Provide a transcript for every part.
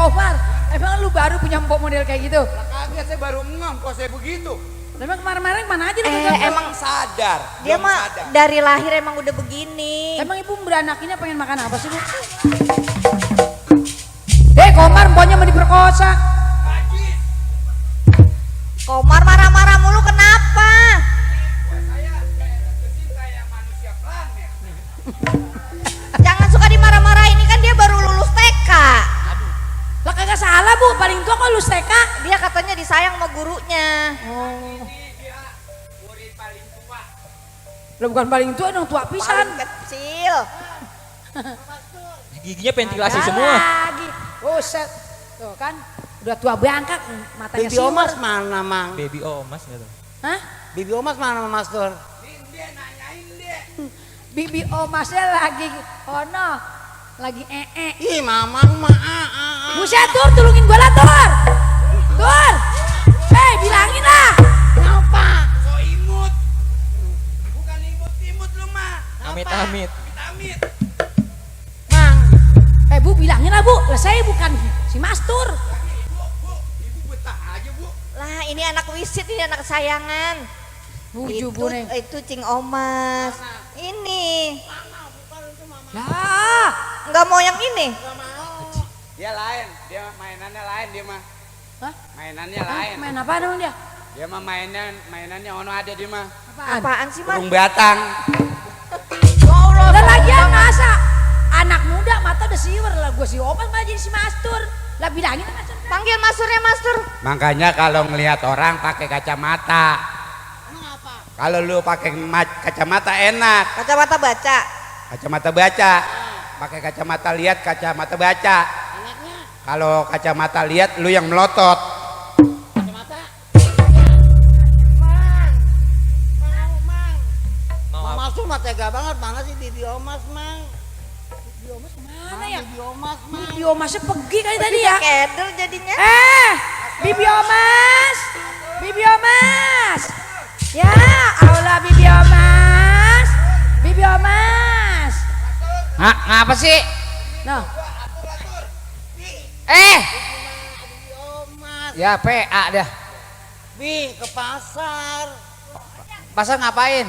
Komar, emang lu baru punya empok model kayak gitu? Kaget saya baru ngom kok saya begitu. Emang kemarin-kemarin mana aja emang sadar. dia mah dari lahir emang udah begini. Emang ibu beranak ini pengen makan apa sih bu? Komar empoknya mau diperkosa. Komar marah-marah mulu kenapa? Saya kayak manusia planet. Jangan suka dimarah-marah, ini kan dia baru lulus TK. Lah kagak salah bu, paling tua kok lulus TK. Dia katanya disayang sama gurunya. Oh. Dia murid paling tua. Lah bukan paling tua dong, tua pisan. Paling kecil. Giginya ventilasi Ada semua. lagi. Buset. Tuh kan, udah tua bangkak, matanya Bibi Omas siwer. mana, Mang? Baby Omas gitu. Hah? Bibi Omas mana, Mas Tur? Dia nanyain dia. Bibi omasnya lagi, oh no, lagi Ih, Mamang mah Buset Tur, tulungin gua lah Tur. Tur, bilangin lah. Kenapa? So imut. Bukan imut lu mah. Amit-amit. Amit. Mang, Bu bilangin lah bu, lah saya bukan si Mas Tur. Ibu betah aja bu. Lah ini anak wisit, ini anak kesayangan. Buju Itu, bu neng. itu Cing Omas. Ini. Lah, Nggak mau yang ini. Dia lain, dia mainannya lain dia mah. hah? Mainannya lain. Main apa dong dia? Dia mah mainannya ono ada dia mah. Apaan? Apaan sih, Mas? Burung batang. Ya Allah, dan lagian masa anak muda mata udah siwer lah, gue si Opas malah jadi si Mas Tur. Lah bilangin Mas Tur. Panggil Masurnya, Mastur. Makanya kalau ngelihat orang pakai kacamata. Kalau lu pakai kacamata enak. Kacamata baca. Kacamata baca. Pakai kacamata lihat, kacamata baca. Kalau kacamata lihat lu yang melotot. Mang Mastur mah tega banget, mana sih Bibi Omas, Mang? Mana ya? Bibi Omas, Mang. Bibi Omasnya pergi kali tadi ya. Kedel jadinya. Bibi Omas, Bibi Omas. Ya Allah Bibi Omas, Bibi Omas. Ngapa sih? Noh, Bibi Omas. Ya PA dah. Bi, ke pasar. Pasar ngapain?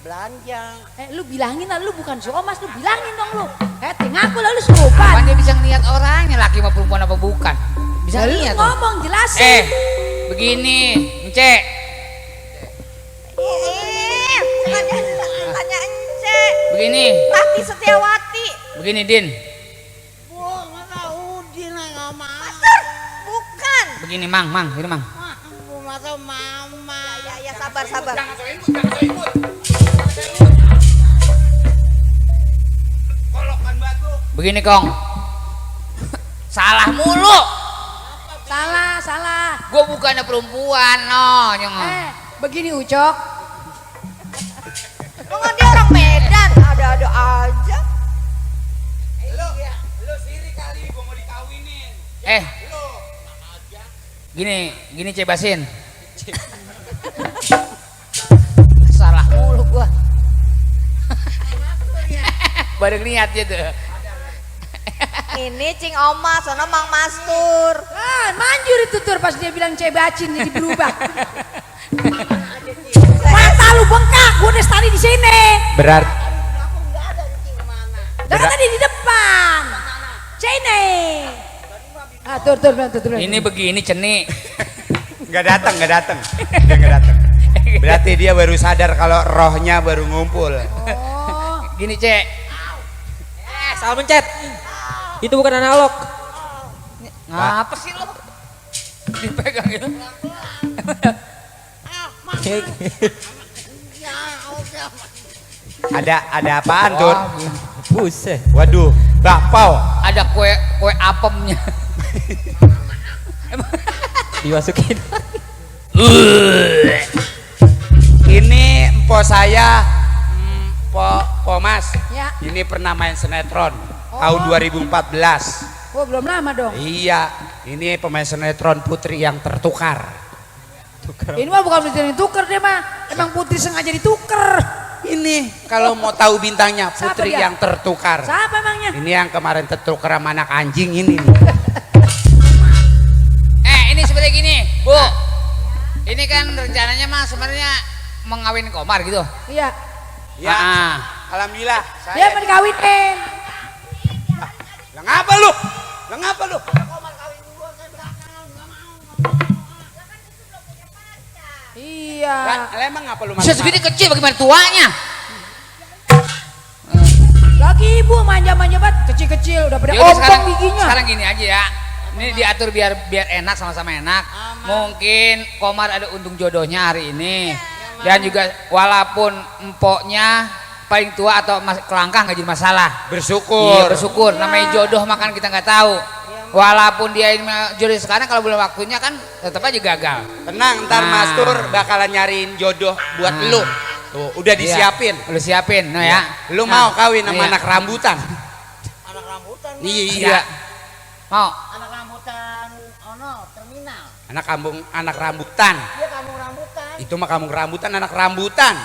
Belanja. lu bilangin lah, lu bukan si Omas, lu bilangin dong lu. Ngaku lah lu serupan. Apaan dia bisa ngeliat orangnya, laki sama perempuan apa bukan? Bisa Lu lihat. ngomong jelasin. Begini, Ence. Tanya Ence. Begini, Tati Setiawati. begini Din. Bu, mana Udin nggak mau. Master, bukan. Begini Mang, ini Mang. Bu, masa Mama. Ya sabar. Jangan so imut. Kolokan batu. Begini Kong. Salah mulu. Salah. Gue bukannya perempuan, no. Begini Ucok. Enggak, dia orang Medan. Ada aja. Lu siri kali gue mau dikawinin. Gini Cebasin. Salah mulu gua. Baru niat gitu. Ini Cing Omas, sono Mang Mastur. Manjur itu Tur pas dia bilang cebacin jadi berubah. Mata lu bengkak, gua udah tadi di sini. Berarti Jangan tadi di depan. Sini. Tur. ini begini Ceni. Nggak datang. Dia nggak datang. Berarti dia baru sadar kalau rohnya baru ngumpul. Oh, Gini Cek. Salah pencet. Itu bukan analog. Ngapa sih lo? Dipegang gitu. Ada apaan Tur? Buset. Waduh, bakpao. Ada kue apemnya. Dimasukin. Ini empo saya, po Mas. ya. Ini pernah main sinetron tahun 2014. Oh, belum lama dong. Iya, ini pemain sinetron Putri yang tertukar. Ini mah bukan putri yang tuker dia mah. Emang putri sengaja dituker. Ini kalau mau tahu bintangnya Siapa Putri dia? yang tertukar. Siapa emangnya? Ini yang kemarin tertukar sama anak anjing ini nih. gini, Bu. Ini kan rencananya mah sebenarnya mengawin Komar gitu. Iya. Ya, Ah. alhamdulillah. Dia mau dikawinin. Lah ngapa lu? Lah ngapa lu? Iya. Lah emang ngapa lu Bisa segini kecil bagaimana tuanya? Lagi ibu manja-manja banget, kecil-kecil udah pada Yaudah, ompong giginya. sekarang gini aja ya. Ini diatur biar enak sama-sama enak. Mungkin Komar ada untung jodohnya hari ini. Dan juga walaupun empoknya paling tua atau kelangkah nggak jadi masalah. Bersyukur. Iya bersyukur. Namanya jodoh makan kita nggak tahu. Walaupun dia ini jodoh sekarang kalau belum waktunya kan tetap aja gagal. Tenang, ntar Nah. Mas Tur bakalan nyariin jodoh buat Nah. lu. Tuh, udah disiapin. Iya, lu siapin, no ya. Lu mau kawin sama iya. anak rambutan? Anak rambutan. Iya. Mau. Anak rambutan ono terminal. Anak rambutan. Dia kampung rambutan. Itu mah kamu rambutan, anak rambutan.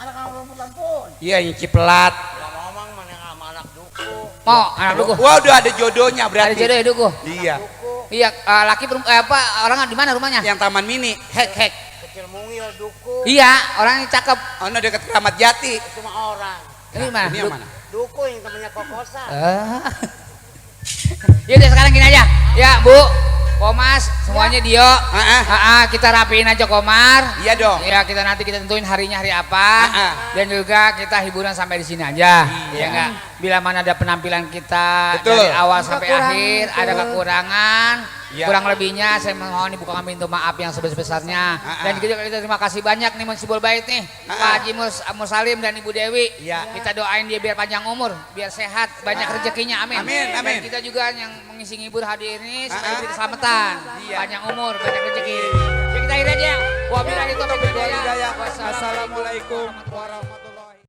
Anak rambutan pun. Iya, yang ciplat. Lah ngomong mana sama anak duku. Mau anak duku. Wah, udah ada jodohnya Ada berarti. jodoh ya duku. Iya. Iya, laki apa orang di mana rumahnya? Yang Taman Mini, hek. Kecil mungil duku. Iya, orang yang cakep. Ono deket Keramat Jati. Itu mah orang. Ini mana? Ini yang mana? Duku yang temennya kokosan. Yaudah sekarang gini aja. Ya, Bu. Komas, semuanya Dio. Kita rapiin aja Komar. Iya dong. Ya, nanti kita tentuin harinya hari apa. Dan juga kita hiburan sampai di sini aja. Iya. Ya enggak? Bila mana ada penampilan kita Betul. dari awal sampai Kekurangan, akhir betul. ada kekurangan. Iya. Kurang lebihnya saya mohon dibukakan pintu maaf yang sebesar-besarnya. Dan juga kita terima kasih banyak nih Munsibul Bait nih. Pak Haji Musalim dan Ibu Dewi. Iya. Kita doain dia biar panjang umur, biar sehat, banyak rezekinya. Amin. Amin, amin. Dan kita juga yang mengisi ngibur hadir ini supaya diberi keselamatan, panjang umur, banyak rezeki. Jadi kita akhir aja. Wabillahi taufiq wal hidayah. Assalamualaikum warahmatullahi